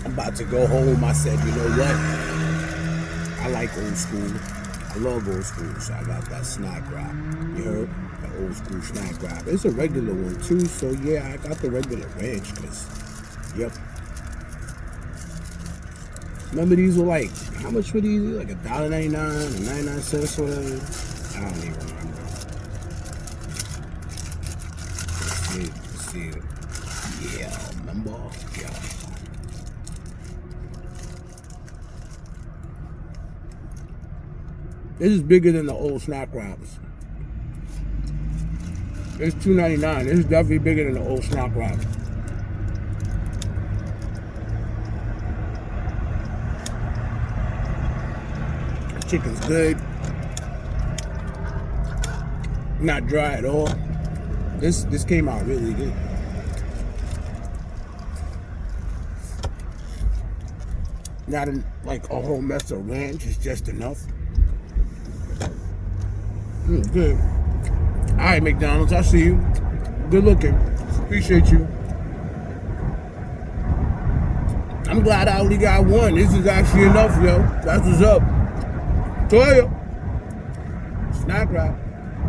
I'm about to go home. I said, you know what? I like old school. I love old school, so I got that snack wrap. You heard? The old school snack wrap. It's a regular one too, so yeah, I got the regular ranch, cause, yep. Remember these were like, how much were these? Like $1.99 or 99 cents or whatever. I don't even remember. Let's see. Yeah, remember? Yeah. This is bigger than the old snack wraps. It's $2.99. This is definitely bigger than the old snack wrap. The chicken's good. Not dry at all. This came out really good. Not like a whole mess of ranch. It's just enough. Good. All right, McDonald's. I see you. Good looking. Appreciate you. I'm glad I only got one. This is actually enough, yo. That's what's up. Toya. Snack wrap.